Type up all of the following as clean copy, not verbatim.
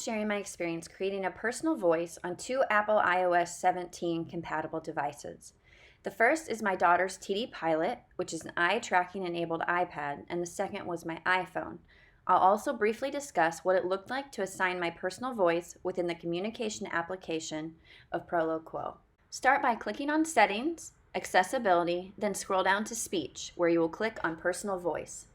sharing my experience creating a personal voice on two Apple iOS 17 compatible devices. The first is my daughter's TD Pilot, which is an eye tracking enabled iPad, and the second was my iPhone. I'll also briefly discuss what it looked like to assign my personal voice within the communication application of Proloquo. Start by clicking on Settings, Accessibility, then scroll down to Speech, where you will click on Personal Voice.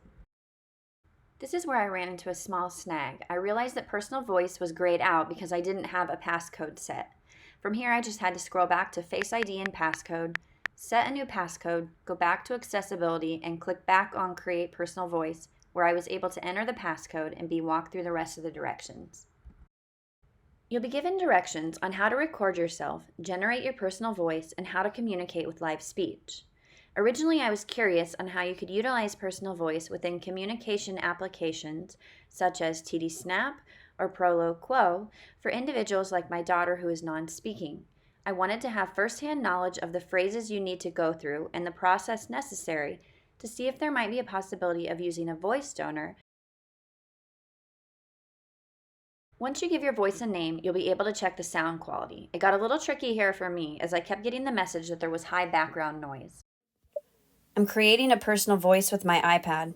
This is where I ran into a small snag. I realized that personal voice was grayed out because I didn't have a passcode set. From here, I just had to scroll back to Face ID and passcode, set a new passcode, go back to accessibility, and click back on Create Personal Voice, where I was able to enter the passcode and be walked through the rest of the directions. You'll be given directions on how to record yourself, generate your personal voice, and how to communicate with live speech. Originally, I was curious on how you could utilize personal voice within communication applications such as TD Snap or Proloquo for individuals like my daughter who is non-speaking. I wanted to have firsthand knowledge of the phrases you need to go through and the process necessary to see if there might be a possibility of using a voice donor. Once you give your voice a name, you'll be able to check the sound quality. It got a little tricky here for me as I kept getting the message that there was high background noise. I'm creating a personal voice with my iPad.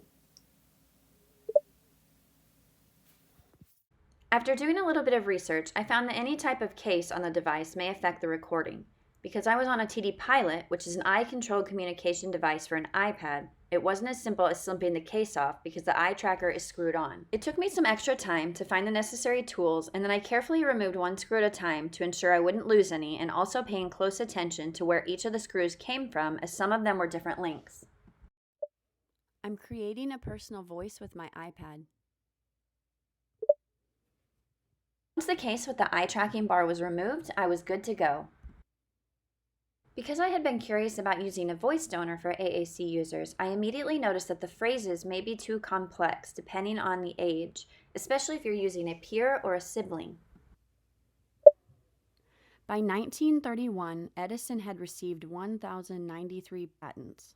After doing a little bit of research, I found that any type of case on the device may affect the recording. Because I was on a TD Pilot, which is an eye-controlled communication device for an iPad, it wasn't as simple as slipping the case off because the eye tracker is screwed on. It took me some extra time to find the necessary tools, and then I carefully removed one screw at a time to ensure I wouldn't lose any, and also paying close attention to where each of the screws came from, as some of them were different lengths. I'm creating a personal voice with my iPad. Once the case with the eye tracking bar was removed, I was good to go. Because I had been curious about using a voice donor for AAC users, I immediately noticed that the phrases may be too complex depending on the age, especially if you're using a peer or a sibling. By 1931, Edison had received 1,093 patents.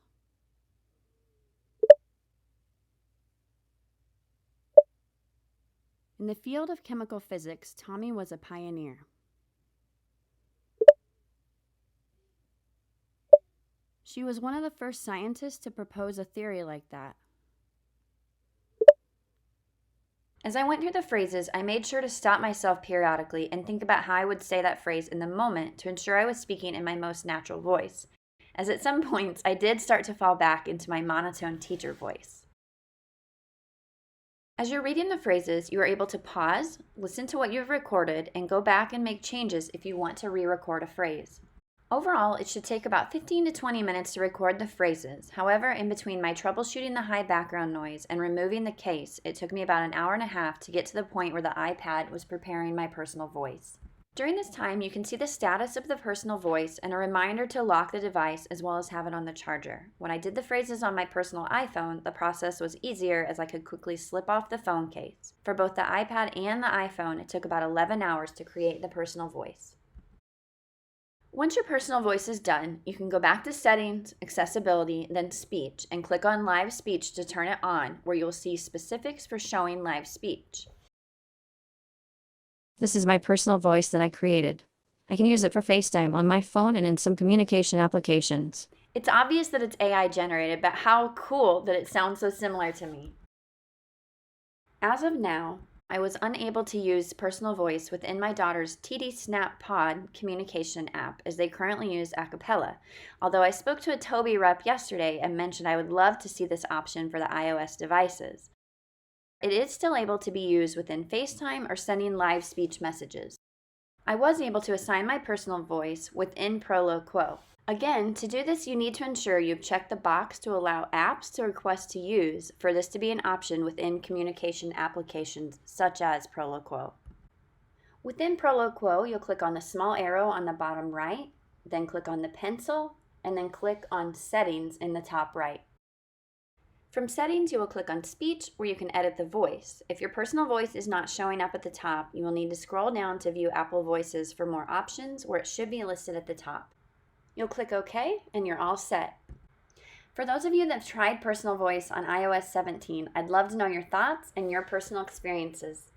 In the field of chemical physics, Tommy was a pioneer. She was one of the first scientists to propose a theory like that. As I went through the phrases, I made sure to stop myself periodically and think about how I would say that phrase in the moment to ensure I was speaking in my most natural voice, as at some points I did start to fall back into my monotone teacher voice. As you're reading the phrases, you are able to pause, listen to what you've recorded, and go back and make changes if you want to re-record a phrase. Overall, it should take about 15 to 20 minutes to record the phrases. However, in between my troubleshooting the high background noise and removing the case, it took me about an hour and a half to get to the point where the iPad was preparing my personal voice. During this time, you can see the status of the personal voice and a reminder to lock the device as well as have it on the charger. When I did the phrases on my personal iPhone, the process was easier as I could quickly slip off the phone case. For both the iPad and the iPhone, it took about 11 hours to create the personal voice. Once your personal voice is done, you can go back to Settings, Accessibility, then Speech, and click on Live Speech to turn it on, where you'll see specifics for showing live speech. This is my personal voice that I created. I can use it for FaceTime on my phone and in some communication applications. It's obvious that it's AI generated, but how cool that it sounds so similar to me. As of now, I was unable to use personal voice within my daughter's TD Snap Pod communication app as they currently use a cappella, although I spoke to a Toby rep yesterday and mentioned I would love to see this option for the iOS devices. It is still able to be used within FaceTime or sending live speech messages. I was able to assign my personal voice within Proloquo. Again, to do this, you need to ensure you've checked the box to allow apps to request to use for this to be an option within communication applications such as Proloquo. Within Proloquo, you'll click on the small arrow on the bottom right, then click on the pencil, and then click on Settings in the top right. From Settings, you will click on Speech, where you can edit the voice. If your personal voice is not showing up at the top, you will need to scroll down to view Apple Voices for more options, where it should be listed at the top. You'll click OK, and you're all set. For those of you that have tried personal voice on iOS 17, I'd love to know your thoughts and your personal experiences.